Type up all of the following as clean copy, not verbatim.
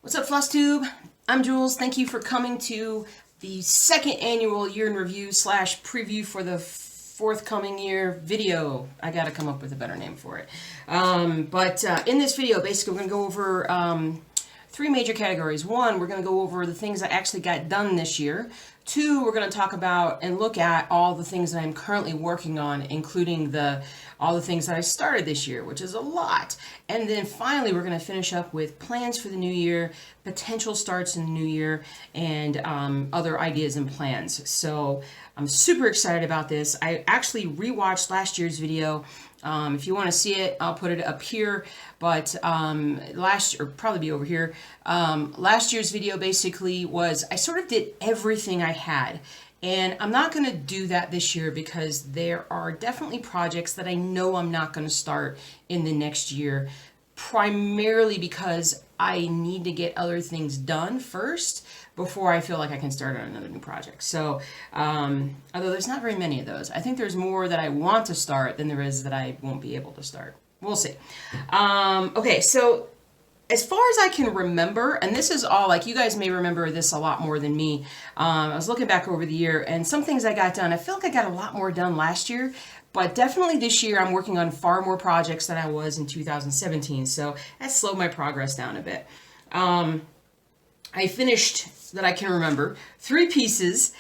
What's up, FlossTube? I'm Jules. Thank you for coming to the second annual year in review / preview for the forthcoming year video. I gotta come up with a better name for it. In this video, basically, we're gonna go over three major categories. One, we're gonna go over the things I actually got done this year. Two, we're going to talk about and look at all the things that I'm currently working on, including all the things that I started this year, which is a lot. And then finally, we're going to finish up with plans for the new year, potential starts in the new year, and other ideas and plans. So I'm super excited about this. I actually rewatched last year's video. If you want to see it, I'll put it up here, but probably be over here. Last year's video basically was, I sort of did everything I had, and I'm not going to do that this year because there are definitely projects that I know I'm not going to start in the next year, primarily because I need to get other things done first before I feel like I can start on another new project. So, although there's not very many of those, I think there's more that I want to start than there is that I won't be able to start. We'll see. Okay, so as far as I can remember, and this is all, like, you guys may remember this a lot more than me. I was looking back over the year, and some things I got done, I feel like I got a lot more done last year, but definitely this year I'm working on far more projects than I was in 2017, so that slowed my progress down a bit. I finished, that I can remember, 3 pieces.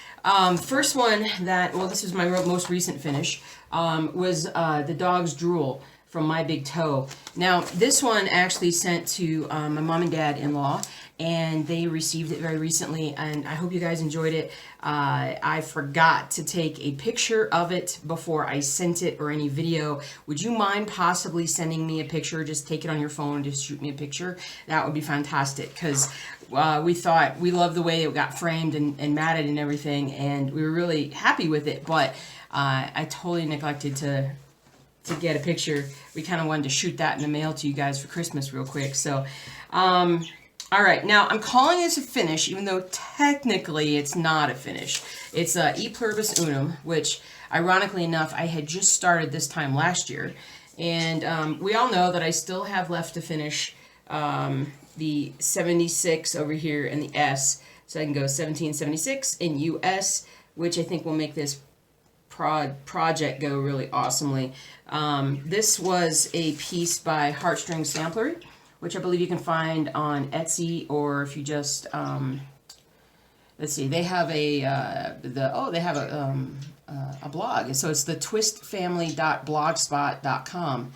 First one this was my most recent finish, was the dog's drool from My Big Toe. Now, this one actually sent to my mom and dad-in-law, and they received it very recently, and I hope you guys enjoyed it. I forgot to take a picture of it before I sent it or any video. Would you mind possibly sending me a picture? Just take it on your phone, just shoot me a picture. That would be fantastic, because we loved the way it got framed and matted and everything, and we were really happy with it, but I totally neglected to get a picture. We kind of wanted to shoot that in the mail to you guys for Christmas real quick. So, all right, now I'm calling this a finish, even though technically it's not a finish. It's E Pluribus Unum, which, ironically enough, I had just started this time last year. And we all know that I still have left to finish the 76 over here and the S. So I can go 1776 in US, which I think will make this project go really awesomely. This was a piece by Heartstring Samplery, which I believe you can find on Etsy, or if you just let's see, they have a blog. So it's the twistfamily.blogspot.com.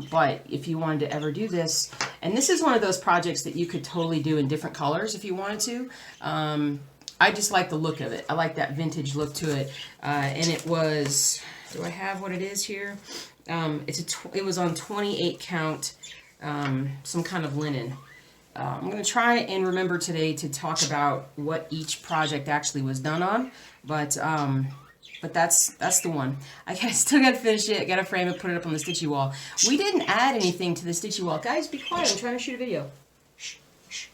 But if you wanted to ever do this, and this is one of those projects that you could totally do in different colors if you wanted to. I just like the look of it. I like that vintage look to it. And it was, do I have what it is here? It was on 28 count, some kind of linen. I'm going to try and remember today to talk about what each project actually was done on, but that's the one. I still got to finish it, got to frame it, put it up on the stitchy wall. We didn't add anything to the stitchy wall. Guys, be quiet, I'm trying to shoot a video. Shh, shh.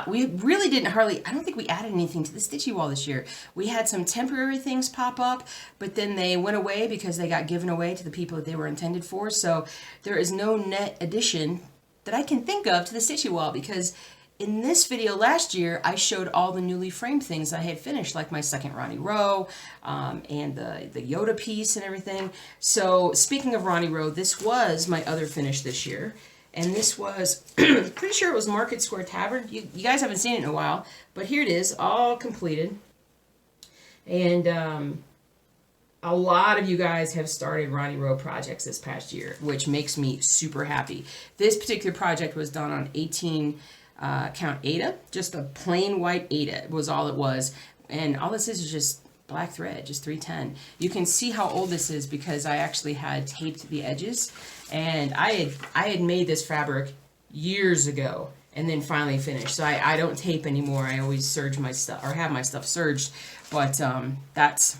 We really didn't I don't think we added anything to the stitchy wall this year. We had some temporary things pop up, but then they went away because they got given away to the people that they were intended for. So there is no net addition that I can think of to the stitchy wall, because in this video last year, I showed all the newly framed things I had finished, like my second Ronnie Rowe, and the Yoda piece and everything. So speaking of Ronnie Rowe, this was my other finish this year. And this was, pretty sure it was Market Square Tavern. You guys haven't seen it in a while, but here it is, all completed. And a lot of you guys have started Ronnie Rowe projects this past year, which makes me super happy. This particular project was done on 18 count Aida, just a plain white Aida was all it was. And all this is just black thread, just 310. You can see how old this is because I actually had taped the edges, and I had made this fabric years ago and then finally finished. So I don't tape anymore. I always serge my stuff, or have my stuff serged, but that's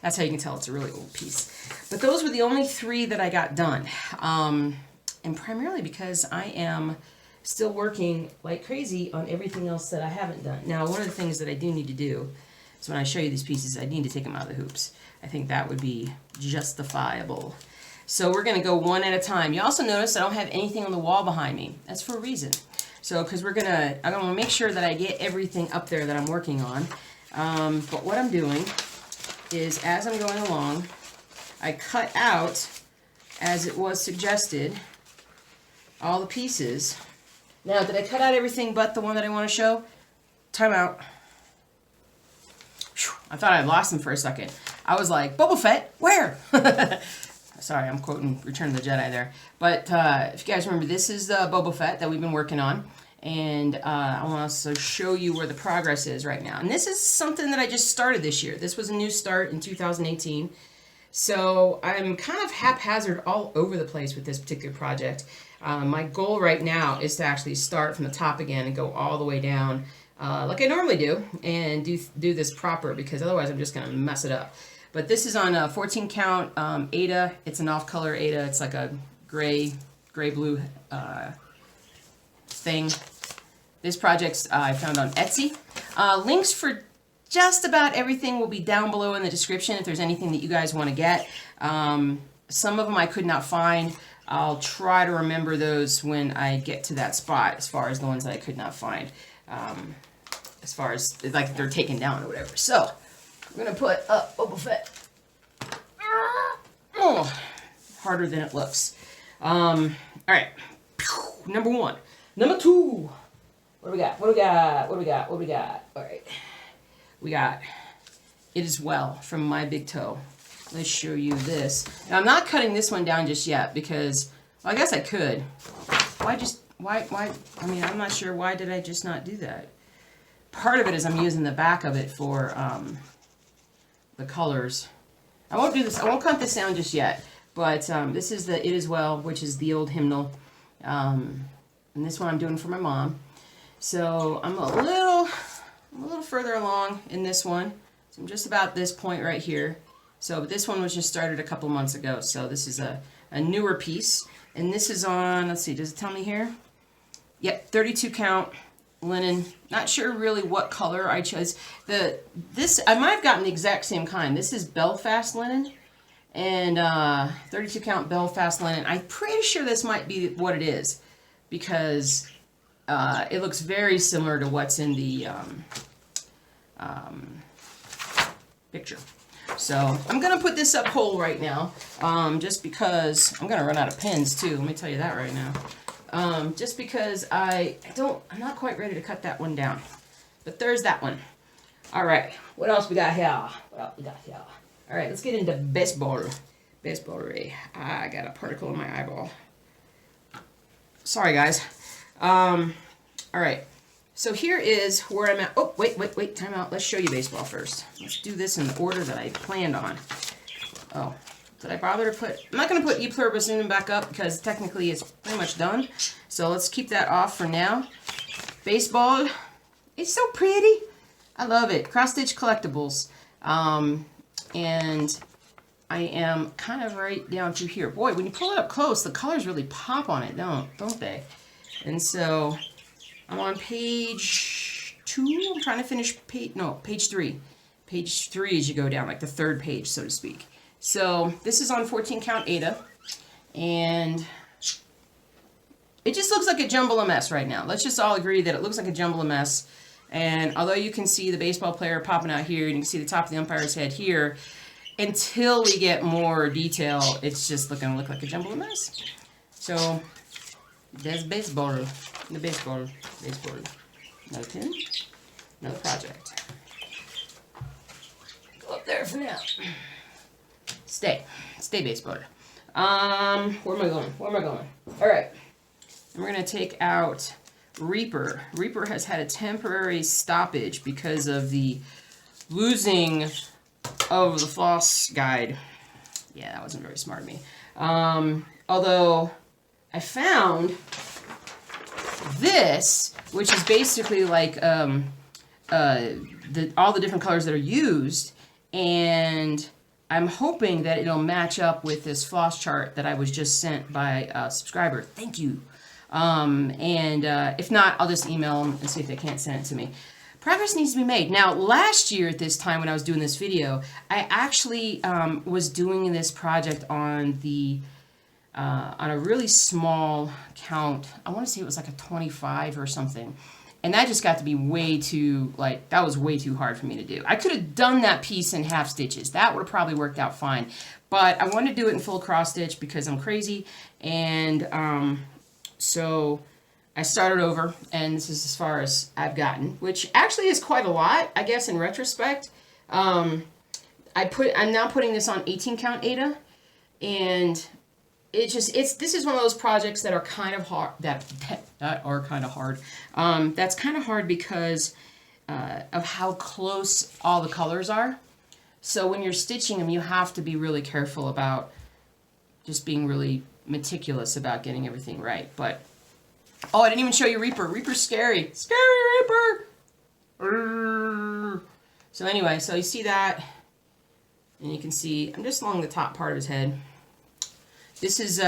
how you can tell it's a really old piece. But those were the only 3 that I got done, and primarily because I am still working like crazy on everything else that I haven't done. Now, one of the things that I do need to do is when I show you these pieces, I need to take them out of the hoops. I think that would be justifiable. So we're going to go one at a time. You also notice I don't have anything on the wall behind me. That's for a reason. So, because I'm going to make sure that I get everything up there that I'm working on. But what I'm doing is, as I'm going along, I cut out, as it was suggested, all the pieces. Now, did I cut out everything but the one that I want to show? Time out. I thought I lost him for a second. I was like, Boba Fett, where? Sorry, I'm quoting Return of the Jedi there. But if you guys remember, this is the Boba Fett that we've been working on. And I want to also show you where the progress is right now. And this is something that I just started this year. This was a new start in 2018. So I'm kind of haphazard all over the place with this particular project. My goal right now is to actually start from the top again and go all the way down like I normally do, and do this proper, because otherwise I'm just going to mess it up. But this is on a 14 count Ada. It's an off-color Ada. It's like a gray-blue thing. This project I found on Etsy. Links for just about everything will be down below in the description if there's anything that you guys want to get. Some of them I could not find. I'll try to remember those when I get to that spot, as far as the ones that I could not find. As far as, like, they're taken down or whatever. So, I'm going to put up Boba Fett. Oh, harder than it looks. Alright. Number 1. Number 2. What do we got? What do we got? What do we got? What do we got? Alright. We got It Is Well from My Big Toe. Let's show you this. Now, I'm not cutting this one down just yet because, well, I guess I could. Why, I mean, I'm not sure why did I just not do that. Part of it is I'm using the back of it for the colors. I won't do this, I won't cut this down just yet, but this is the It Is Well, which is the old hymnal. And this one I'm doing for my mom. So I'm a little further along in this one. So I'm just about this point right here. So this one was just started a couple months ago. So this is a newer piece. And this is on, let's see, does it tell me here? Yep, 32 count linen. Not sure really what color I chose. This I might have gotten the exact same kind. This is Belfast linen. And 32 count Belfast linen. I'm pretty sure this might be what it is, because it looks very similar to what's in the picture. So I'm going to put this up whole right now, just because I'm going to run out of pins too. Let me tell you that right now. Just because I'm not quite ready to cut that one down. But there's that one. All right. What else we got here? All right, let's get into baseball. Baseball-ray. I got a particle in my eyeball. Sorry, guys. All right. So here is where I'm at. Oh, wait, time out. Let's show you baseball first. Let's do this in the order that I planned on. Oh, did I bother to put... I'm not going to put E Pluribus Unum back up because technically it's pretty much done. So let's keep that off for now. Baseball. It's so pretty. I love it. Cross-stitch collectibles. And I am kind of right down through here. Boy, when you pull it up close, the colors really pop on it, don't they? And so... I'm on page 2. I'm trying to finish page 3. Page 3 as you go down, like the third page, so to speak. So this is on 14 count Ada, and it just looks like a jumble of mess right now. Let's just all agree that it looks like a jumble of mess. And although you can see the baseball player popping out here, and you can see the top of the umpire's head here, until we get more detail, it's just going to look like a jumble of mess. So there's baseball. The baseball. Another pin. Another project. Go up there for now. Stay baseball. Where am I going? All right. And we're going to take out Reaper. Reaper has had a temporary stoppage because of the losing of the floss guide. Yeah, that wasn't very smart of me. Although I found this, which is basically like all the different colors that are used, and I'm hoping that it'll match up with this floss chart that I was just sent by a subscriber. Thank you. If not, I'll just email them and see if they can't send it to me. Progress needs to be made. Now, last year at this time when I was doing this video, I actually was doing this project on the on a really small count. I want to say it was like a 25 or something. And that just got to be way too, like, that was way too hard for me to do. I could have done that piece in half stitches. That would have probably worked out fine. But I wanted to do it in full cross stitch because I'm crazy. And so I started over, and this is as far as I've gotten, which actually is quite a lot, I guess, in retrospect. I'm now putting this on 18 count Aida, and this is one of those projects that are kind of hard, that's kind of hard because of how close all the colors are. So when you're stitching them, you have to be really careful about just being really meticulous about getting everything right. But oh, I didn't even show you Reaper. Reaper's scary. Scary Reaper! So anyway, so you see that, and you can see, I'm just along the top part of his head. This is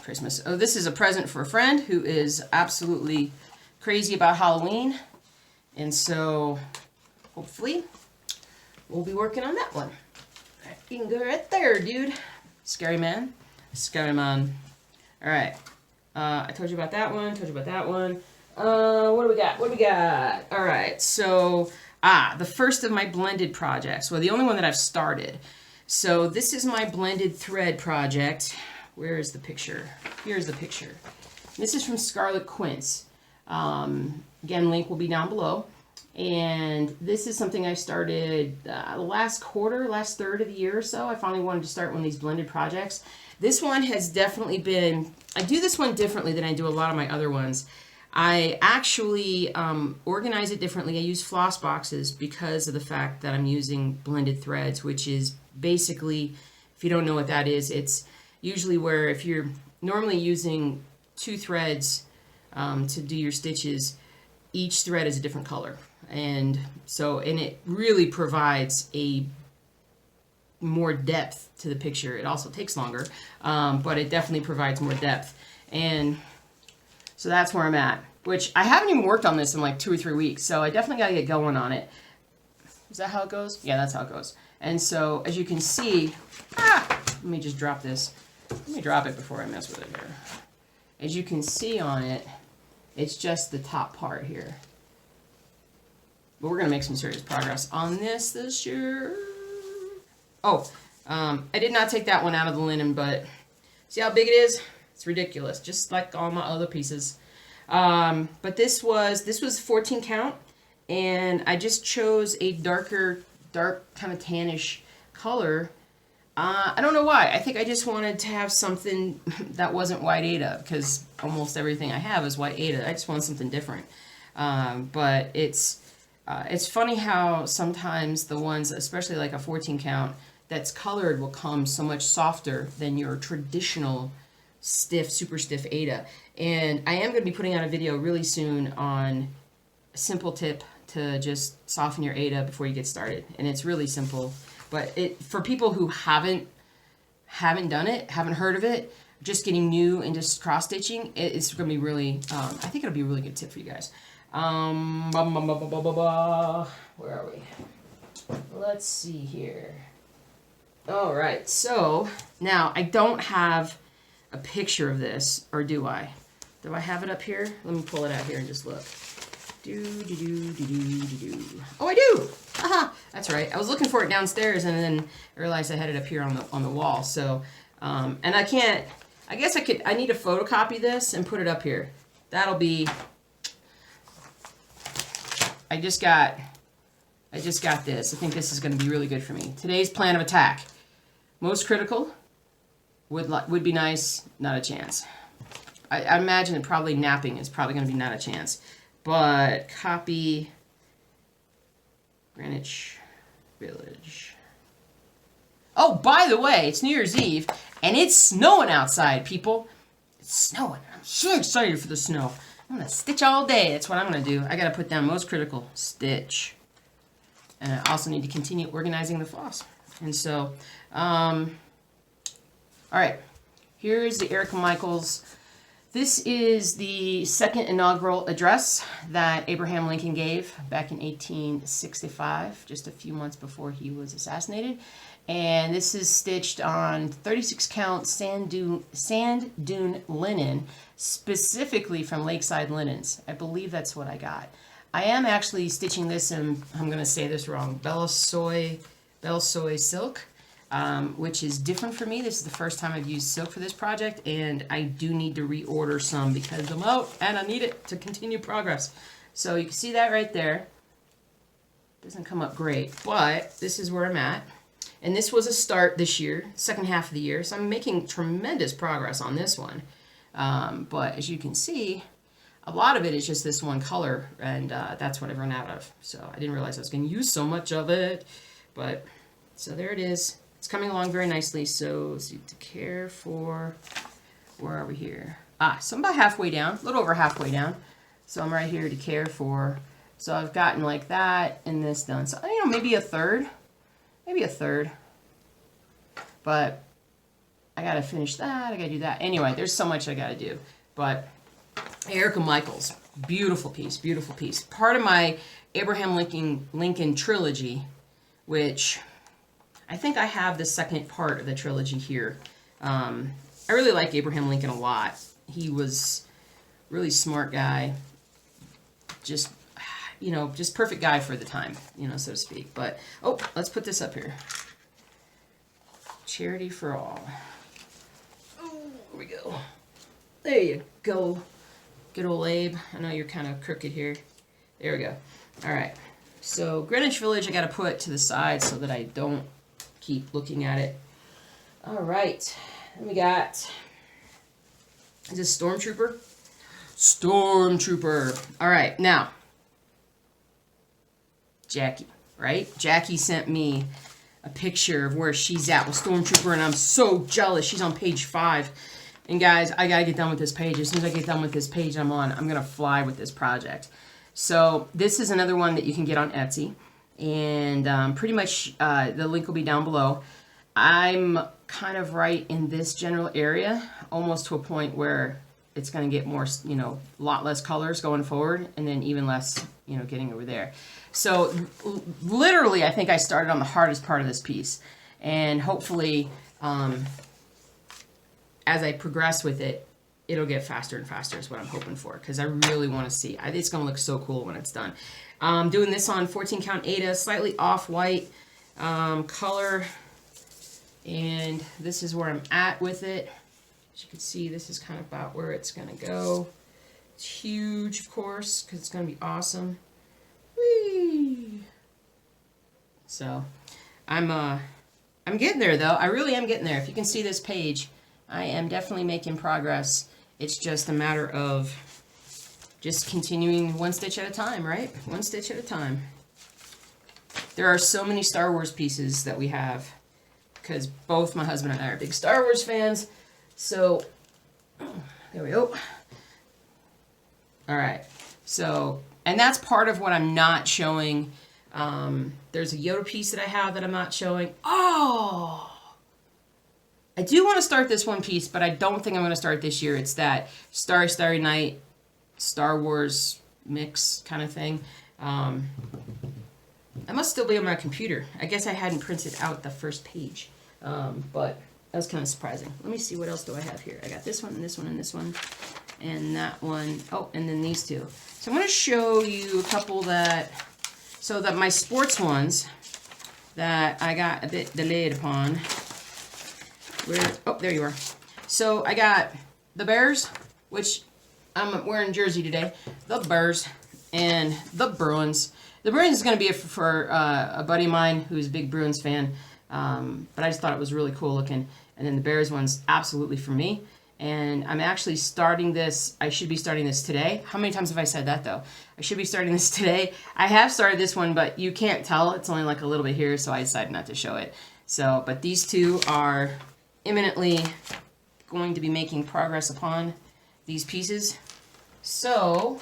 Christmas. Oh, this is a present for a friend who is absolutely crazy about Halloween. And so, hopefully, we'll be working on that one. You can go right there, dude. Scary man. Scary man. Alright. I told you about that one. What do we got? Alright, so, the first of my blended projects. Well, the only one that I've started. So, this is my blended thread project. Where is the picture? Here's the picture. This is from Scarlet Quince. Again, link will be down below. And this is something I started last third of the year or so. I finally wanted to start one of these blended projects. This one has definitely been, I do this one differently than I do a lot of my other ones. I actually organize it differently. I use floss boxes because of the fact that I'm using blended threads, which is basically, if you don't know what that is, it's usually where if you're normally using 2 threads to do your stitches, each thread is a different color. And it really provides a more depth to the picture. It also takes longer, but it definitely provides more depth. And so that's where I'm at, which I haven't even worked on this in like 2 or 3 weeks. So I definitely got to get going on it. Is that how it goes? Yeah, that's how it goes. And so as you can see, let me just drop this. Let me drop it before I mess with it here. As you can see on it, it's just the top part here. But we're going to make some serious progress on this year. Oh, I did not take that one out of the linen, but see how big it is? It's ridiculous, just like all my other pieces. But this was 14 count, and I just chose a dark kind of tannish color. I don't know why. I think I just wanted to have something that wasn't white Aida, because almost everything I have is white Aida. I just want something different. But it's funny how sometimes the ones, especially like a 14 count, that's colored will come so much softer than your traditional stiff, super stiff Aida. And I am going to be putting out a video really soon on a simple tip to just soften your Aida before you get started. And it's really simple. But for people who haven't done it, haven't heard of it, just getting new into cross stitching, it's going to be really, I think it'll be a really good tip for you guys. Where are we? Let's see here. All right, so now I don't have a picture of this, or do I? Do I have it up here? Let me pull it out here and just look. Oh, I do! Haha, that's right. I was looking for it downstairs and then I realized I had it up here on the wall. So, and I need to photocopy this and put it up here. That'll be, I just got this. I think this is going to be really good for me. Today's plan of attack. Most critical would be nice, not a chance. I imagine that probably napping is probably going to be not a chance. But copy Greenwich Village. Oh, by the way, it's New Year's Eve, and it's snowing outside, people. It's snowing. I'm so excited for the snow. I'm going to stitch all day. That's what I'm going to do. I got to put down most critical, stitch. And I also need to continue organizing the floss. And so, all right. Here's the Erica Michaels. This is the second inaugural address that Abraham Lincoln gave back in 1865, just a few months before he was assassinated. And this is stitched on 36 count sand dune linen, specifically from Lakeside Linens. I believe that's what I got. I am actually stitching this in, I'm going to say this wrong, Belle Soy silk, which is different for me. This is the first time I've used silk for this project, and I do need to reorder some because I'm out and I need it to continue progress. So you can see that right there. Doesn't come up great, but this is where I'm at. And this was a start this year, second half of the year, so I'm making tremendous progress on this one. But as you can see, a lot of it is just this one color, and that's what I've run out of. So I didn't realize I was going to use so much of it, but so there it is. It's coming along very nicely. So let's see, to care for, where are we here? So I'm about halfway down, a little over halfway down. So I'm right here to care for. So I've gotten like that and this done. So, you know, maybe a third. But I got to finish that. I got to do that. Anyway, there's so much I got to do. But Erica Michaels, beautiful piece, beautiful piece. Part of my Abraham Lincoln trilogy, which I think I have the second part of the trilogy here. I really like Abraham Lincoln a lot. He was a really smart guy. Just, you know, just perfect guy for the time, you know, so to speak. But, oh, let's put this up here. Charity for all. Oh, here we go. There you go. Good old Abe. I know you're kind of crooked here. There we go. All right. So Greenwich Village I got to put to the side so that I don't keep looking at it. All right. Then we got, is this Stormtrooper? Stormtrooper. All right. Now, Jackie, right? Jackie sent me a picture of where she's at with Stormtrooper, and I'm so jealous. She's on page 5. And guys, I gotta get done with this page. As soon as I get done with this page I'm gonna fly with this project. So this is another one that you can get on Etsy, and pretty much the link will be down below. I'm kind of right in this general area, almost to a point where it's gonna get more, you know, a lot less colors going forward, and then even less, you know, getting over there. So literally, I think I started on the hardest part of this piece, and hopefully, as I progress with it, it'll get faster and faster is what I'm hoping for, because I really want to see. I think it's going to look so cool when it's done. Doing this on 14 count Ada, slightly off-white color, and this is where I'm at with it. As you can see, this is kind of about where it's going to go. It's huge, of course, because it's going to be awesome. Whee! So, I'm getting there, though. I really am getting there. If you can see this page, I am definitely making progress. It's just a matter of just continuing one stitch at a time, right? One stitch at a time. There are so many Star Wars pieces that we have, because both my husband and I are big Star Wars fans. So, there we go. All right. So, and that's part of what I'm not showing. There's a Yoda piece that I have that I'm not showing. Oh! I do want to start this one piece, but I don't think I'm going to start this year. It's that Starry Starry Night, Star Wars mix kind of thing. I must still be on my computer. I guess I hadn't printed out the first page, but that was kind of surprising. Let me see, what else do I have here? I got this one, and this one, and this one, and that one. Oh, and then these two. So I'm going to show you a couple that, so that my sports ones that I got a bit delayed upon. Oh, there you are. So I got the Bears, which I'm wearing jersey today. The Bears and the Bruins. The Bruins is going to be for a buddy of mine who's a big Bruins fan, but I just thought it was really cool looking. And then the Bears one's absolutely for me. And I'm actually starting this. I should be starting this today. How many times have I said that, though? I should be starting this today. I have started this one, but you can't tell. It's only like a little bit here, so I decided not to show it. So, but these two are imminently going to be making progress upon these pieces, so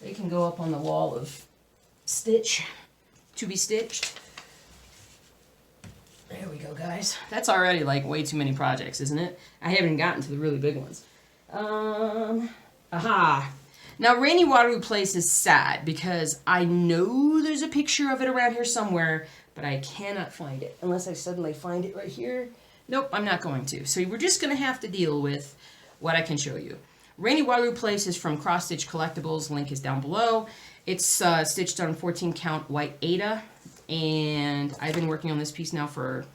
they can go up on the wall of stitch to be stitched. There we go, guys. That's already like way too many projects, isn't it? I haven't gotten to the really big ones. Aha. Now, Rainy Waterloo Place is sad because I know there's a picture of it around here somewhere, but I cannot find it unless I suddenly find it right here. Nope, I'm not going to. So we're just going to have to deal with what I can show you. Rainy Waterloo Place is from Cross Stitch Collectibles. Link is down below. It's stitched on 14 count white Aida, and I've been working on this piece now for,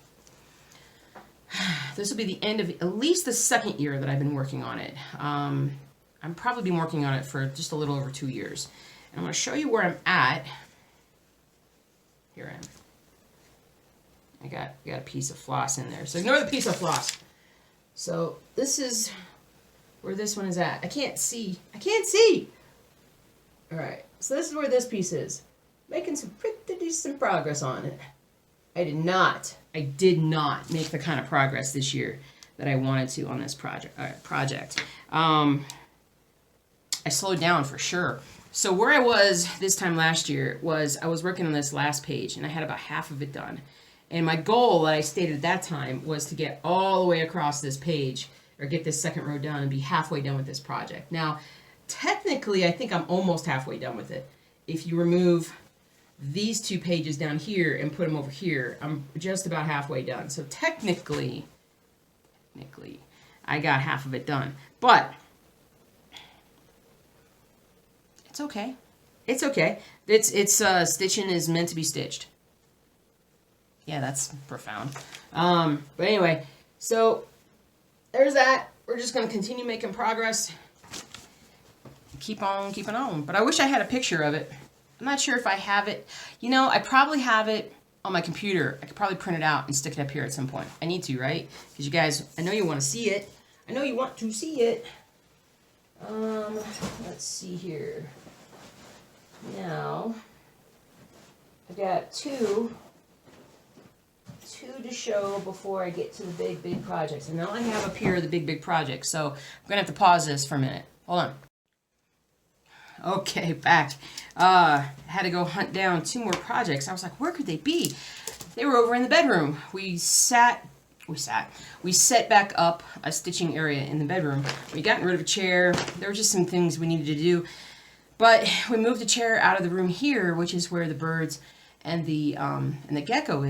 this will be the end of at least the second year that I've been working on it. I'm probably been working on it for just a little over 2 years. And I'm going to show you where I'm at. Here I am. I got a piece of floss in there. So ignore the piece of floss. So this is where this one is at. I can't see. I can't see! Alright, so this is where this piece is. Making some pretty decent progress on it. I did not make the kind of progress this year that I wanted to on this project. I slowed down for sure. So where I was this time last year was I was working on this last page, and I had about half of it done. And my goal that I stated at that time was to get all the way across this page, or get this second row done and be halfway done with this project. Now, technically, I think I'm almost halfway done with it. If you remove these 2 pages down here and put them over here, I'm just about halfway done. So technically, I got half of it done. But it's okay. It's okay. It's stitching is meant to be stitched. Yeah, that's profound. But anyway, so there's that. We're just going to continue making progress. Keep on keeping on. But I wish I had a picture of it. I'm not sure if I have it. You know, I probably have it on my computer. I could probably print it out and stick it up here at some point. I need to, right? Because you guys, I know you want to see it. I know you want to see it. Let's see here. Now, I got two to show before I get to the big projects. And now I have up here the big projects. So I'm going to have to pause this for a minute. Hold on. Okay, back. Had to go hunt down 2 more projects. I was like, where could they be? They were over in the bedroom. We set back up a stitching area in the bedroom. We got rid of a chair. There were just some things we needed to do. But we moved the chair out of the room here, which is where the birds and the gecko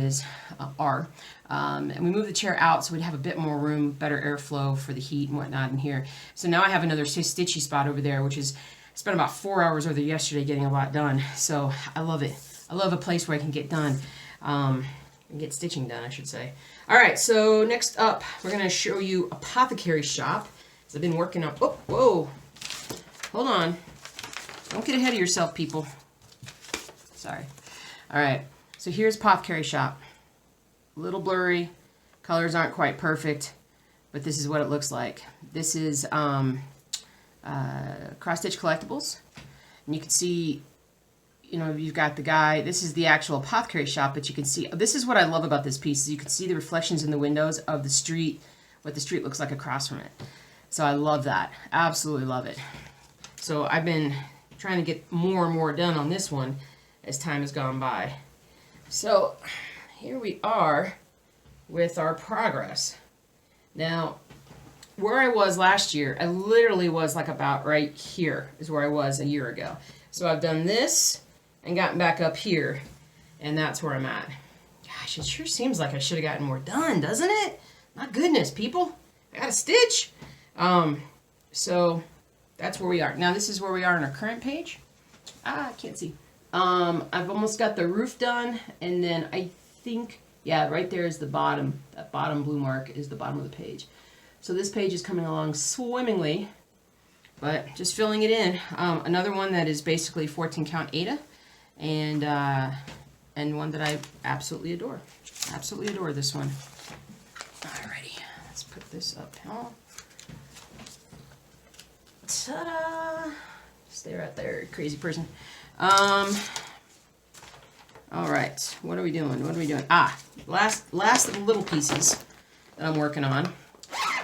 are. And we moved the chair out so we'd have a bit more room, better airflow for the heat and whatnot in here. So now I have another stitchy spot over there, which is, I spent about 4 hours over there yesterday getting a lot done. So I love it. I love a place where I can get done, and get stitching done, I should say. All right, so next up, we're going to show you Apothecary Shop. So I've been working up, oh, whoa, hold on. Don't get ahead of yourself, people. Sorry. All right, so here's Apothecary Shop. A little blurry, colors aren't quite perfect, but this is what it looks like. This is Cross Stitch Collectibles, and you can see, you know, you've got the guy. This is the actual Apothecary Shop, but you can see, this is what I love about this piece, is you can see the reflections in the windows of the street, what the street looks like across from it. So I love that, absolutely love it. So I've been trying to get more and more done on this one as time has gone by. So here we are with our progress. Now, where I was last year, I literally was like about right here is where I was a year ago. So I've done this and gotten back up here, and that's where I'm at. Gosh, it sure seems like I should have gotten more done, doesn't it? My goodness, people. I got to stitch. So that's where we are. Now this is where we are on our current page. I can't see. I've almost got the roof done, and then I think, yeah, right there is the bottom. That bottom blue mark is the bottom of the page. So this page is coming along swimmingly, but just filling it in. Another one that is basically 14 count Aida, and one that I absolutely adore. Absolutely adore this one. Alrighty, let's put this up now. Ta-da! Stay right there, crazy person. Alright, what are we doing? What are we doing? Last of the little pieces that I'm working on.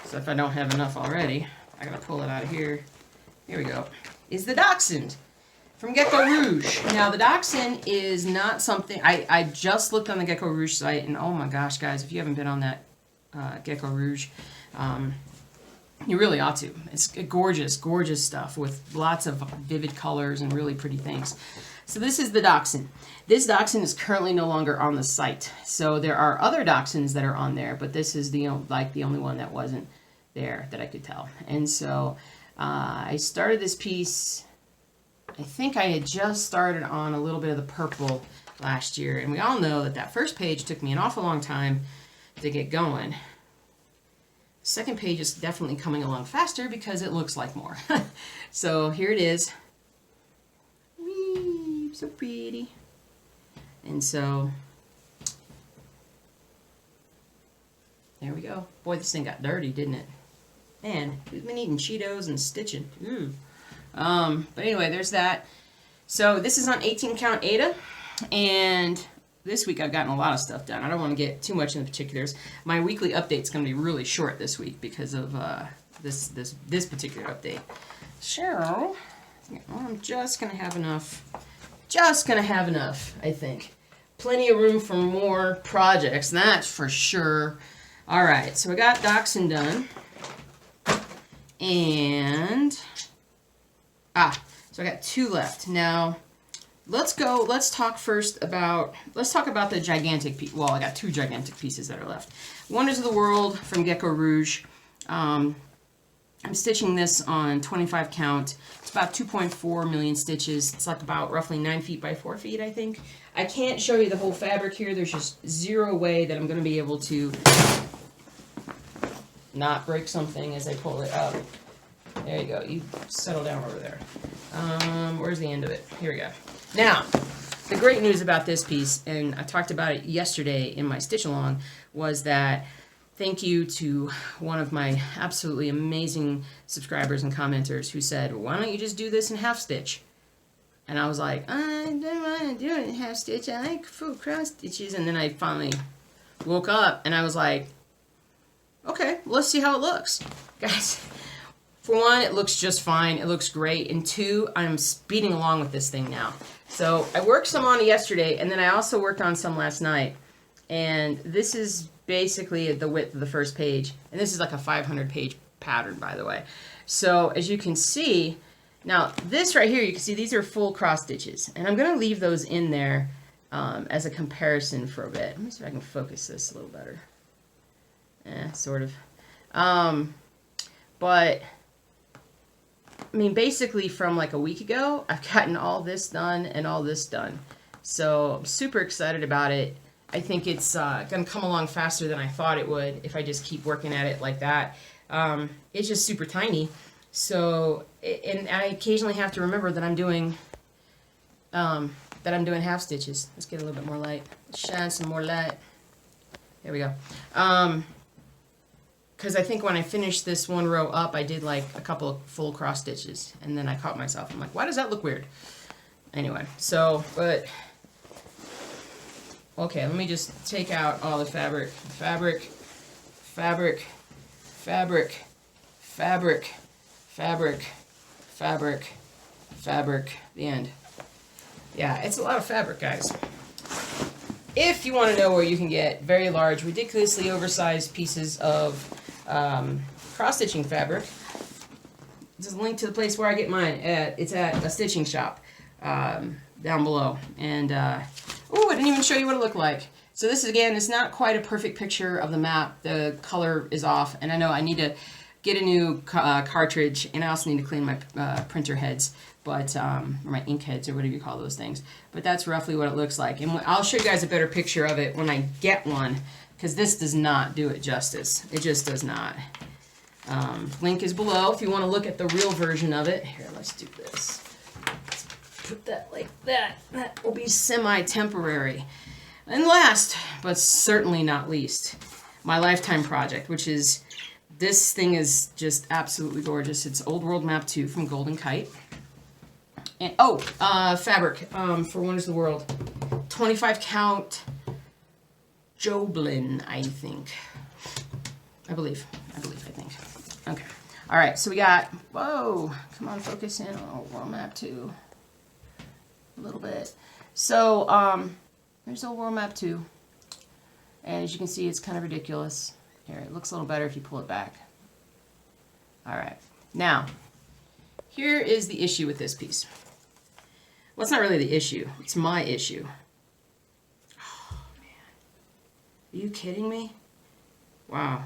So if I don't have enough already, I gotta pull it out of here. Here we go. Is the Dachshund from Gecko Rouge. Now the Dachshund is not something, I just looked on the Gecko Rouge site, and oh my gosh, guys, if you haven't been on that Gecko Rouge, you really ought to. It's gorgeous, gorgeous stuff with lots of vivid colors and really pretty things. So this is the dachshund. This dachshund is currently no longer on the site. So there are other dachshunds that are on there, but this is the only one that wasn't there that I could tell. And so I started this piece. I think I had just started on a little bit of the purple last year, and we all know that that first page took me an awful long time to get going. The second page is definitely coming along faster because it looks like more. So here it is. Whee, so pretty. And so there we go. Boy, this thing got dirty, didn't it? Man, who's been eating Cheetos and stitching? Ooh. But anyway, there's that. So this is on 18 count Ada, and this week I've gotten a lot of stuff done. I don't want to get too much into particulars. My weekly update's going to be really short this week because of this particular update. So I'm just going to have enough. Just going to have enough, I think. Plenty of room for more projects, that's for sure. All right, so I got Dachshund done, and so I got 2 left. Now, let's talk about the gigantic piece. Well, I got 2 gigantic pieces that are left. Wonders of the World from Gecko Rouge. I'm stitching this on 25 count. It's about 2.4 million stitches. It's like about roughly 9 feet by 4 feet, I think. I can't show you the whole fabric here. There's just zero way that I'm going to be able to not break something as I pull it up. There you go. You settle down over there. Where's the end of it? Here we go. Now, the great news about this piece, and I talked about it yesterday in my stitch along, was that thank you to one of my absolutely amazing subscribers and commenters who said, why don't you just do this in half stitch? And I was like, I don't want to do it in half stitch. I like full cross stitches. And then I finally woke up and I was like, okay, let's see how it looks. Guys, for one, it looks just fine. It looks great. And 2, I'm speeding along with this thing now. So I worked some on it yesterday, and then I also worked on some last night. And this is basically the width of the first page. And this is like a 500-page pattern, by the way. So as you can see, now this right here, you can see these are full cross stitches. And I'm going to leave those in there as a comparison for a bit. Let me see if I can focus this a little better. Sort of. But, I mean, basically from like a week ago, I've gotten all this done and all this done. So I'm super excited about it. I think it's going to come along faster than I thought it would if I just keep working at it like that. It's just super tiny. So, and I occasionally have to remember that I'm doing half stitches. Let's get a little bit more light. Let's shine some more light. There we go. Because I think when I finished this one row up, I did like a couple of full cross stitches, and then I caught myself. I'm like, why does that look weird? Anyway, so, but, okay, let me just take out all the fabric. Fabric, fabric, fabric, fabric, fabric, fabric, fabric, the end. Yeah, it's a lot of fabric, guys. If you want to know where you can get very large, ridiculously oversized pieces of cross-stitching fabric, there's a link to the place where I get mine. It's at a stitching shop down below. And, oh, I didn't even show you what it looked like. So this, again, is not quite a perfect picture of the map. The color is off, and I know I need to get a new cartridge, and I also need to clean my printer heads, but or my ink heads, or whatever you call those things. But that's roughly what it looks like. And I'll show you guys a better picture of it when I get one, because this does not do it justice. It just does not. Link is below if you want to look at the real version of it. Here, let's do this. Let's put that like that. That will be semi-temporary. And last, but certainly not least, my lifetime project, which is, this thing is just absolutely gorgeous. It's Old World Map 2 from Golden Kite. And, fabric for Wonders of the World. 25 count Joblin, I think. I think. Okay. All right, so we got, whoa, come on, focus in on Old World Map 2 a little bit. So, there's Old World Map 2. And as you can see, it's kind of ridiculous. Here, it looks a little better if you pull it back. All right. Now, here is the issue with this piece. Well, it's not really the issue. It's my issue. Oh, man. Are you kidding me? Wow.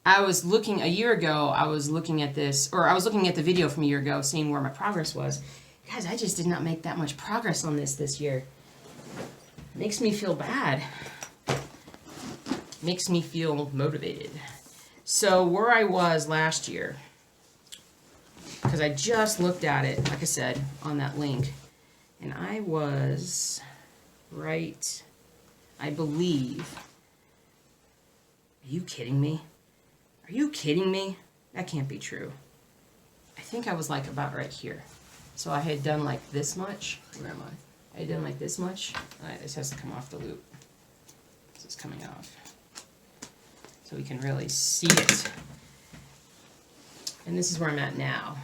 I was looking a year ago, I was looking at this, or I was looking at the video from a year ago, seeing where my progress was. Guys, I just did not make that much progress on this year. Makes me feel bad. Makes me feel motivated. So where I was last year, because I just looked at it, like I said, on that link, and I was right, I believe. Are you kidding me? Are you kidding me? That can't be true. I think I was like about right here. So I had done like this much. Where am I? I had done like this much. Alright, this has to come off the loop. This is coming off. So we can really see it. And this is where I'm at now.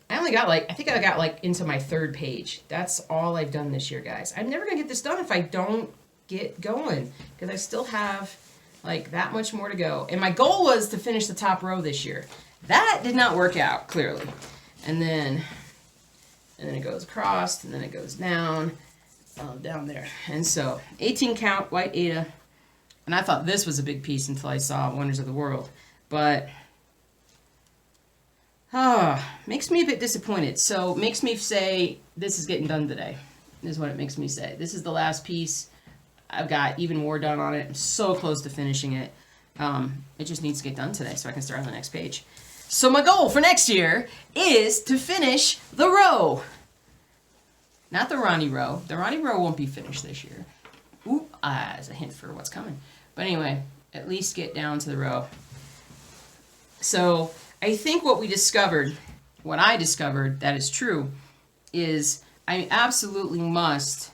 I only got like, I think I got like into my 3rd page. That's all I've done this year, guys. I'm never going to get this done if I don't get going. Because I still have like that much more to go. And my goal was to finish the top row this year. That did not work out, clearly. And then it goes across, and then it goes down, down there. And so 18 count, white Ada. And I thought this was a big piece until I saw Wonders of the World. But, makes me a bit disappointed. So makes me say, this is getting done today. Is what it makes me say. This is the last piece. I've got even more done on it. I'm so close to finishing it. It just needs to get done today so I can start on the next page. So my goal for next year is to finish the Rowe. Not the Ronnie Rowe. The Ronnie Rowe won't be finished this year. Ooh, as a hint for what's coming. But anyway, at least get down to the Rowe. So I think what I discovered that is true, is I absolutely must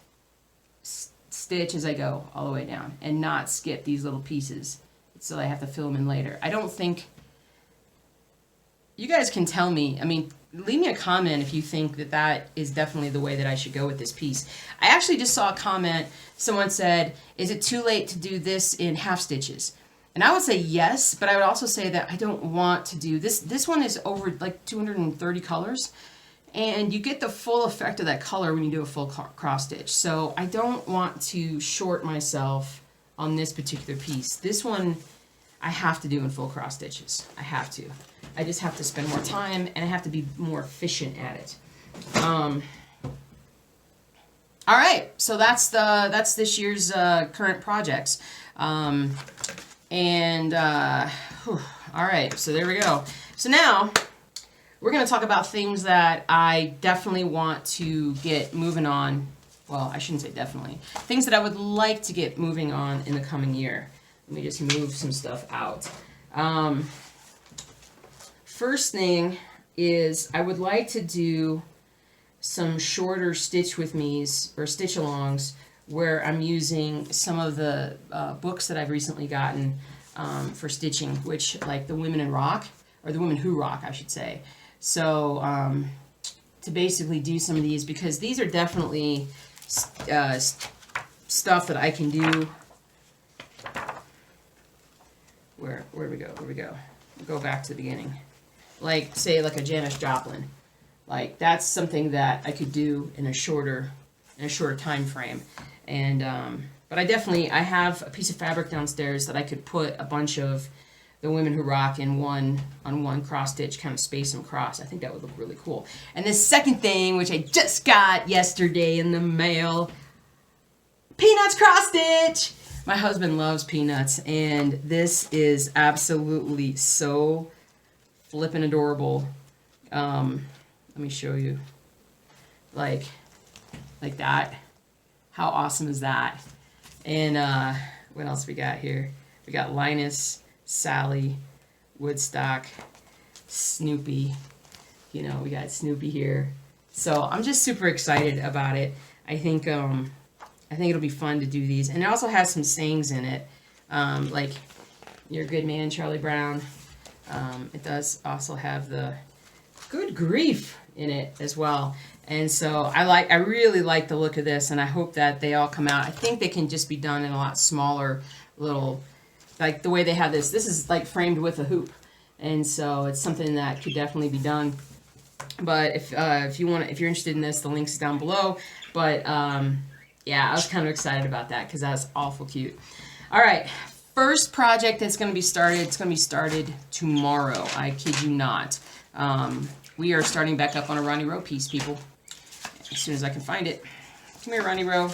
stitch as I go all the way down and not skip these little pieces so I have to fill them in later. I don't think, you guys can tell me, I mean, leave me a comment if you think that that is definitely the way that I should go with this piece. I actually just saw a comment, someone said, is it too late to do this in half stitches? And I would say yes, but I would also say that I don't want to do this. This one is over like 230 colors. And you get the full effect of that color when you do a full cross stitch. So I don't want to short myself on this particular piece. This one I have to do in full cross stitches. I have to. I just have to spend more time and I have to be more efficient at it. All right, so that's this year's current projects. All right, so there we go. So now we're going to talk about things that I definitely want to get moving on. Well, I shouldn't say definitely. Things that I would like to get moving on in the coming year. Let me just move some stuff out. First thing is I would like to do some shorter stitch with me's or stitch alongs where I'm using some of the books that I've recently gotten for stitching, which like the Women in Rock, or the Women Who Rock, I should say. So to basically do some of these, because these are definitely stuff that I can do. Where we go? Where we go? Go back to the beginning. Like, say, like a Janis Joplin. Like, that's something that I could do in a shorter time frame. And but I have a piece of fabric downstairs that I could put a bunch of the Women Who Rock in one cross stitch, kind of space them across. I think that would look really cool. And the second thing, which I just got yesterday in the mail, Peanuts cross stitch. My husband loves Peanuts, and this is absolutely so flippin' adorable. Let me show you, like that. How awesome is that? And what else we got here? We got Linus, Sally, Woodstock, Snoopy. You know, we got Snoopy here. So I'm just super excited about it. I think it'll be fun to do these. And it also has some sayings in it, like "You're a good man, Charlie Brown." It does also have the "good grief" in it as well. And so I really like the look of this, and I hope that they all come out. I think they can just be done in a lot smaller little, like the way they have this. This is like framed with a hoop, and so it's something that could definitely be done But if you're interested in this, the link's down below. But yeah, I was kind of excited about that because that's awful cute. All right, first project that's going to be started. It's going to be started tomorrow. I kid you not. We are starting back up on a Ronnie Rowe piece, people. As soon as I can find it. Come here, Ronnie Rowe.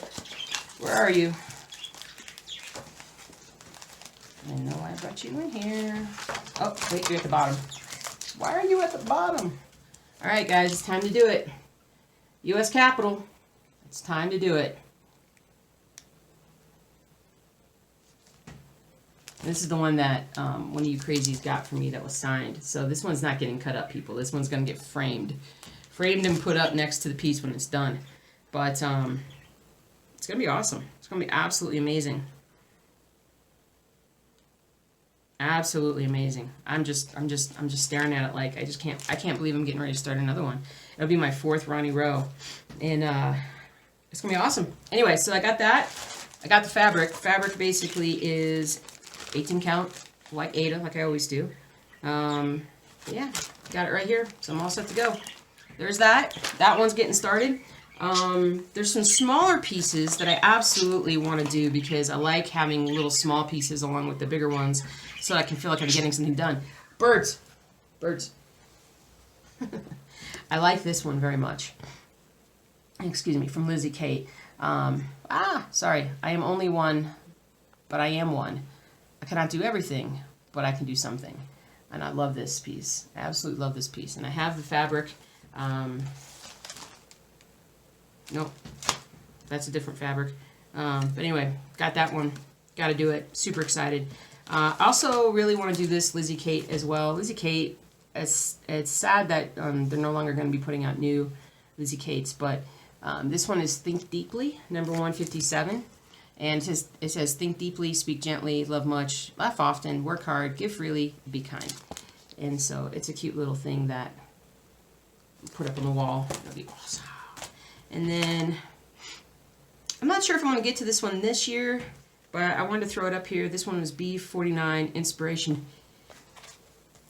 Where are you? I know I brought you in here. Oh, wait, you're at the bottom. Why are you at the bottom? All right, guys, it's time to do it. U.S. Capitol. It's time to do it. This is the one that one of you crazies got for me that was signed. So this one's not getting cut up, people. This one's going to get framed. Framed and put up next to the piece when it's done. But it's going to be awesome. It's going to be absolutely amazing. Absolutely amazing. I'm just staring at it like I can't believe I'm getting ready to start another one. It'll be my 4th Ronnie Rowe. And it's going to be awesome. Anyway, so I got that. I got the fabric. Fabric basically is 18 count white Aida, like I always do. Yeah, got it right here. So I'm all set to go. There's that. That one's getting started. There's some smaller pieces that I absolutely want to do because I like having little small pieces along with the bigger ones so I can feel like I'm getting something done. Birds. Birds. I like this one very much. Excuse me, from Lizzie Kate. Sorry. I am only one, but I am one. I cannot do everything, but I can do something. And I love this piece. I absolutely love this piece. And I have the fabric. Nope, that's a different fabric. But anyway, got that one. Got to do it. Super excited. Also really want to do this Lizzie Kate as well. Lizzie Kate, it's sad that they're no longer going to be putting out new Lizzie Kates, but this one is Think Deeply, number 157. And it says, think deeply, speak gently, love much, laugh often, work hard, give freely, be kind. And so it's a cute little thing that put up on the wall. That'll be awesome. And then, I'm not sure if I'm going to get to this one this year, but I wanted to throw it up here. This one was B49 Inspiration.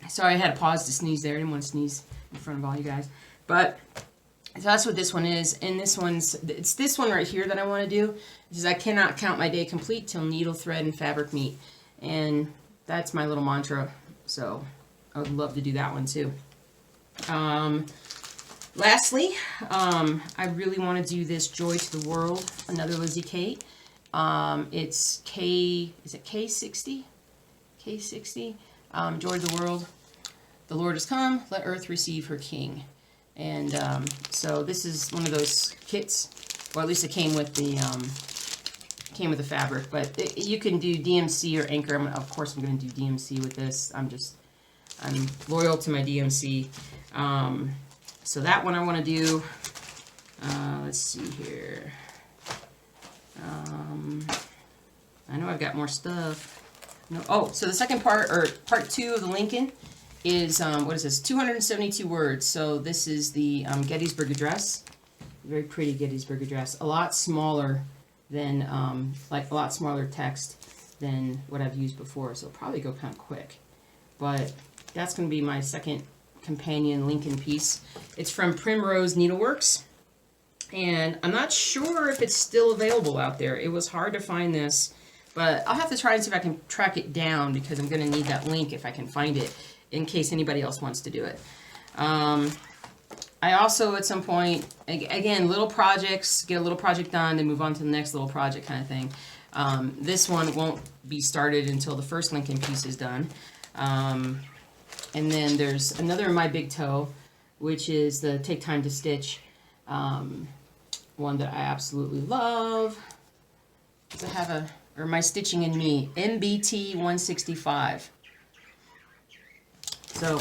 Sorry, I had to pause to sneeze there. I didn't want to sneeze in front of all you guys. But, so that's what this one is. And it's this one right here that I want to do. It says, I cannot count my day complete till needle, thread, and fabric meet. And that's my little mantra. So, I would love to do that one too. Lastly, I really want to do this Joy to the World, another Lizzie Kate. It's K60? K60? Joy to the World. The Lord has come, let earth receive her king. And so this is one of those kits, or at least it came with the fabric. But you can do DMC or Anchor. Of course, I'm going to do DMC with this. I'm loyal to my DMC. So that one I want to do. Let's see here. I know I've got more stuff. No, oh, so the second part, or part 2 of the Lincoln, is what is this? 272 words. So this is the Gettysburg Address. Very pretty Gettysburg Address. A lot smaller than like a lot smaller text than what I've used before. So it'll probably go kind of quick. But that's going to be my second companion Lincoln piece. It's from Primrose Needleworks, and I'm not sure if it's still available out there. It was hard to find this, but I'll have to try and see if I can track it down because I'm going to need that link if I can find it in case anybody else wants to do it. I also at some point, again, little projects, get a little project done, then move on to the next little project kind of thing. This one won't be started until the first Lincoln piece is done. And then there's another in my big toe, which is the Take Time to Stitch, one that I absolutely love. I have My Stitching in Me, MBT 165. So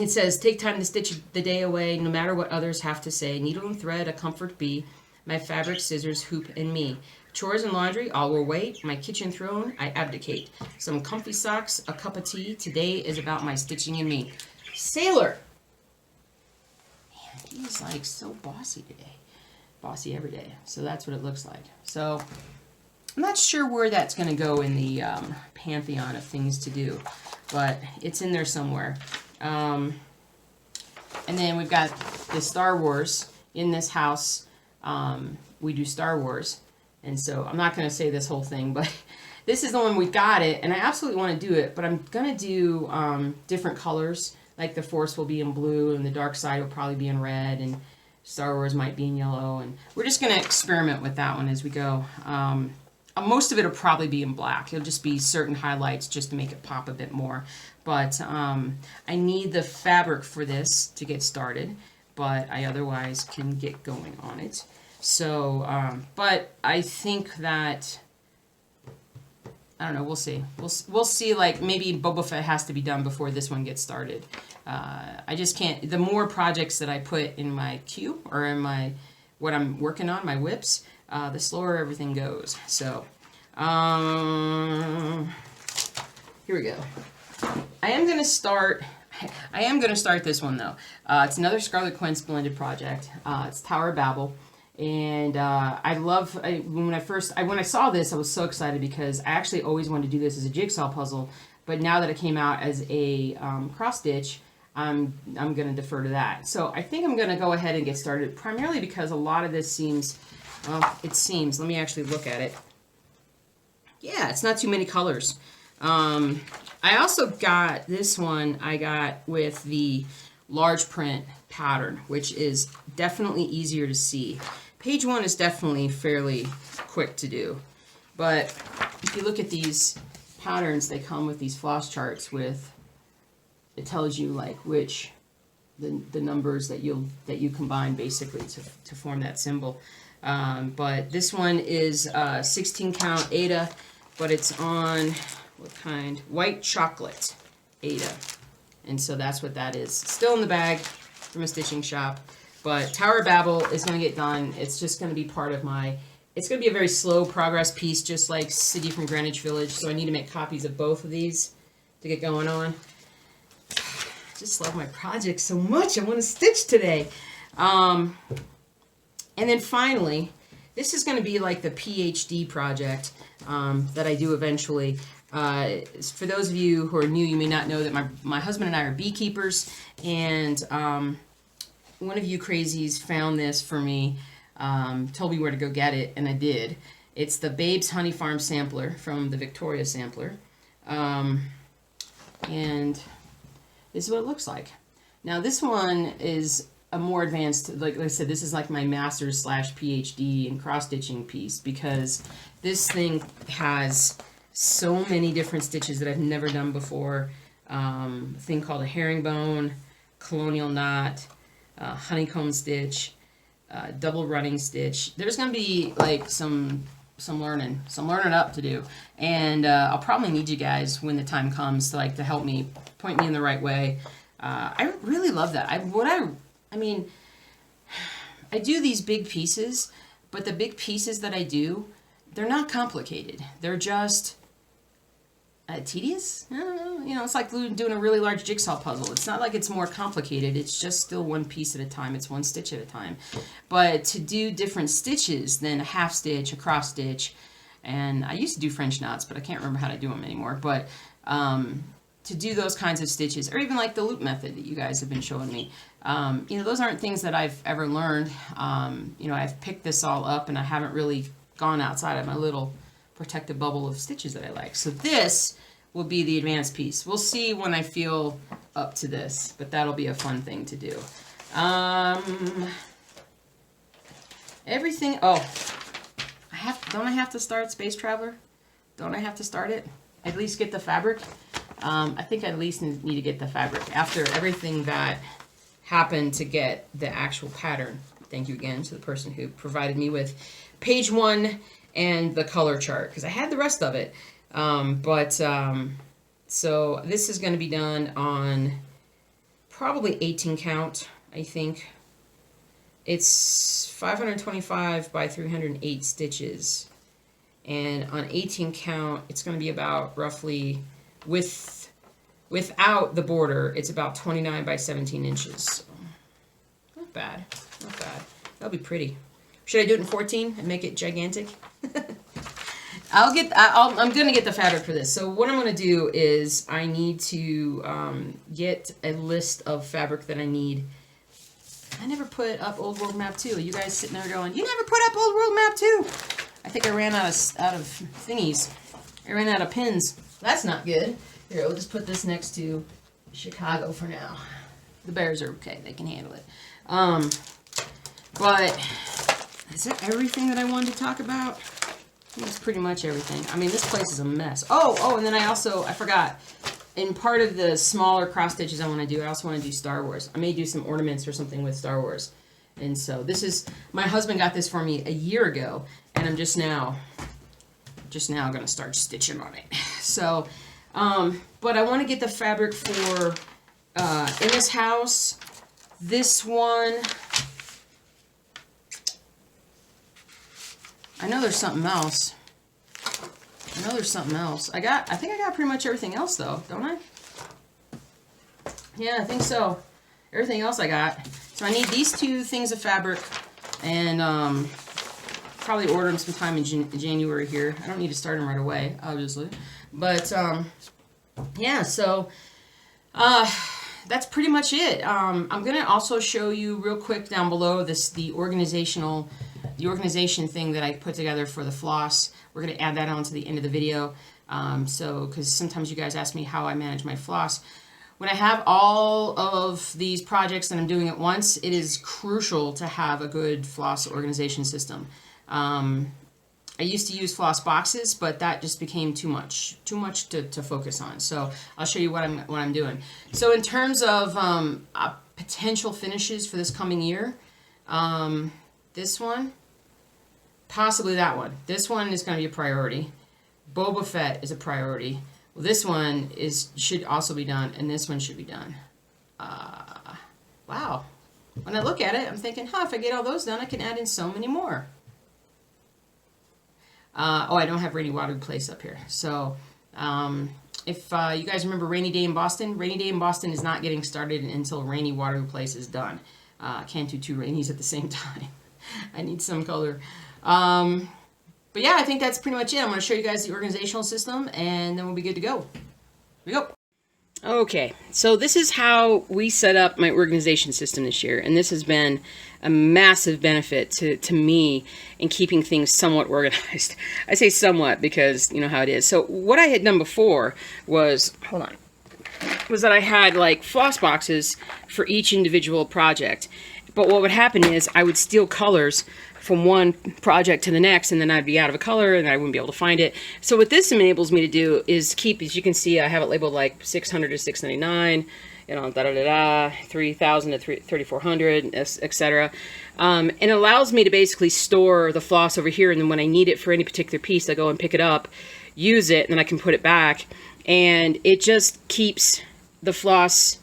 it says, take time to stitch the day away, no matter what others have to say. Needle and thread, a comfort be. My fabric, scissors, hoop, and me. Chores and laundry, all will wait. My kitchen throne, I abdicate. Some comfy socks, a cup of tea. Today is about my stitching and me. Sailor. Man, he's like so bossy today. Bossy every day. So that's what it looks like. So I'm not sure where that's going to go in the pantheon of things to do, but it's in there somewhere. And then we've got the Star Wars. In this house, we do Star Wars. And so I'm not going to say this whole thing, but this is the one we got it. And I absolutely want to do it, but I'm going to do different colors. Like the Force will be in blue and the dark side will probably be in red and Star Wars might be in yellow. And we're just going to experiment with that one as we go. Most of it will probably be in black. It'll just be certain highlights just to make it pop a bit more. But I need the fabric for this to get started, but I otherwise can get going on it. So, but I think that, I don't know, we'll see. We'll see, like, maybe Boba Fett has to be done before this one gets started. I just can't, the more projects that I put in my queue, or in my, what I'm working on, my whips, the slower everything goes. So, here we go. I am going to start this one, though. It's another Scarlet Quince blended project. It's Tower of Babel. And when I saw this, I was so excited because I actually always wanted to do this as a jigsaw puzzle. But now that it came out as a cross stitch, I'm going to defer to that. So I think I'm going to go ahead and get started, primarily because a lot of this seems, well, it seems, let me actually look at it. Yeah, it's not too many colors. I also got this one, I got with the large print pattern, which is definitely easier to see. Page 1 is definitely fairly quick to do. But if you look at these patterns, they come with these floss charts with, it tells you like which, the numbers that you combine basically to form that symbol. But this one is 16 count Aida, but it's on, what kind? White chocolate Aida. And so that's what that is. Still in the bag from a stitching shop. But Tower of Babel is going to get done. It's just going to be part of my, it's going to be a very slow progress piece, just like City from Greenwich Village. So I need to make copies of both of these to get going on. I just love my project so much. I want to stitch today. And then finally, this is going to be like the PhD project that I do eventually. For those of you who are new, you may not know that my husband and I are beekeepers, and one of you crazies found this for me, told me where to go get it, and I did. It's the Babes Honey Farm Sampler from the Victoria Sampler, and this is what it looks like. Now this one is a more advanced, like I said, this is like my master's / PhD in cross-stitching piece, because this thing has so many different stitches that I've never done before. A thing called a herringbone, colonial knot, honeycomb stitch, double running stitch. There's going to be like some learning up to do, and I'll probably need you guys when the time comes to help me, point me in the right way. I really love that. I mean, I do these big pieces, but the big pieces that I do, they're not complicated. They're just tedious? I don't know. You know, it's like doing a really large jigsaw puzzle. It's not like it's more complicated. It's just still one piece at a time. It's one stitch at a time. But to do different stitches than a half stitch, a cross stitch, and I used to do French knots, but I can't remember how to do them anymore. But to do those kinds of stitches, or even like the loop method that you guys have been showing me, you know, those aren't things that I've ever learned. You know, I've picked this all up and I haven't really gone outside of my little protective bubble of stitches that I like. So this will be the advanced piece. We'll see when I feel up to this, but that'll be a fun thing to do. Everything, don't I have to start Space Traveler? Don't I have to start it? At least get the fabric? I think I at least need to get the fabric after everything that happened to get the actual pattern. Thank you again to the person who provided me with page 1 and the color chart, because I had the rest of it. So this is going to be done on probably 18 count, I think. It's 525 by 308 stitches. And on 18 count, it's going to be about roughly, without the border, it's about 29 by 17 inches. So, not bad, not bad. That'll be pretty. Should I do it in 14 and make it gigantic? I'm going to get the fabric for this. So what I'm going to do is I need to get a list of fabric that I need I never put up Old World Map 2. You guys sitting there going, you never put up Old World Map 2. I think I ran out of thingies. I ran out of pins. That's not good. Here, we'll just put this next to Chicago for now. The Bears are okay. They can handle it. But is that everything that I wanted to talk about? That's pretty much everything. I mean, this place is a mess. Oh, and then I forgot. In part of the smaller cross stitches I want to do, I also want to do Star Wars. I may do some ornaments or something with Star Wars. And so this is, my husband got this for me a year ago, and I'm just now going to start stitching on it. So, but I want to get the fabric for, in this house, this one, I know there's something else. I think I got pretty much everything else though, don't I? Yeah, I think so. Everything else I got. So I need these two things of fabric, and probably order them sometime in January here. I don't need to start them right away, obviously. But yeah, so that's pretty much it. I'm gonna also show you real quick down below the organization thing that I put together for the floss. We're going to add that on to the end of the video. Because sometimes you guys ask me how I manage my floss. When I have all of these projects that I'm doing at once, it is crucial to have a good floss organization system. I used to use floss boxes, but that just became too much to focus on. So I'll show you what I'm doing. So in terms of potential finishes for this coming year, this one, possibly that one. This one is going to be a priority. Boba Fett is a priority. Well, this one should also be done, and this one should be done. Wow. When I look at it, I'm thinking, if I get all those done, I can add in so many more. I don't have Rainy Waterloo Place up here. So, if you guys remember Rainy Day in Boston, Rainy Day in Boston is not getting started until Rainy Waterloo Place is done. Can't do two Rainies at the same time. I need some color. But yeah, I think that's pretty much it. I'm going to show you guys the organizational system, and then we'll be good to go. Here we go. Okay, so this is how we set up my organization system this year, and this has been a massive benefit to me in keeping things somewhat organized. I say somewhat because you know how it is. So what I had done before was, was that I had like floss boxes for each individual project. But what would happen is I would steal colors from one project to the next, and then I'd be out of a color and I wouldn't be able to find it. So what this enables me to do is keep, as you can see, I have it labeled like 600 to 699, you know, 3,000 to 3,400, etc. And it allows me to basically store the floss over here, and then when I need it for any particular piece, I go and pick it up, use it, and then I can put it back. And it just keeps the floss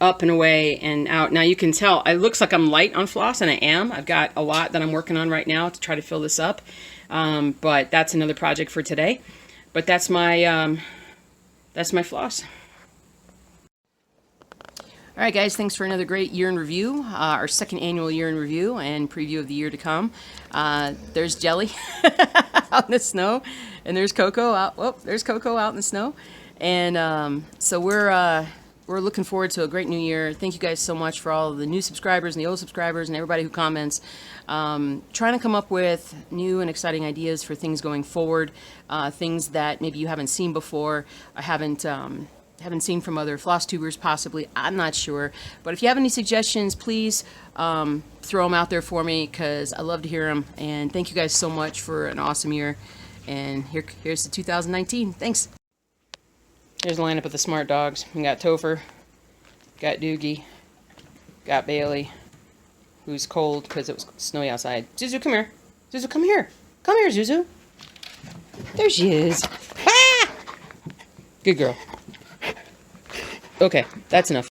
up and away and out. Now you can tell, it looks like I'm light on floss, and I am. I've got a lot that I'm working on right now to try to fill this up. But that's another project for today. But that's my floss. All right, guys, thanks for another great year in review, our second annual year in review and preview of the year to come. There's Jelly out in the snow, and there's Coco out. Oh, there's Coco out in the snow, and so we're looking forward to a great new year. Thank you guys so much for all of the new subscribers and the old subscribers and everybody who comments. Trying to come up with new and exciting ideas for things going forward, things that maybe you haven't seen before. I haven't seen from other floss tubers possibly. I'm not sure. But if you have any suggestions, please throw them out there for me, because I love to hear them. And thank you guys so much for an awesome year. And here's the 2019. Thanks. Here's the lineup of the smart dogs. We got Topher, got Doogie, got Bailey, who's cold because it was snowy outside. Zuzu, come here. Zuzu, come here. Come here, Zuzu. There she is. Ah! Good girl. Okay, that's enough.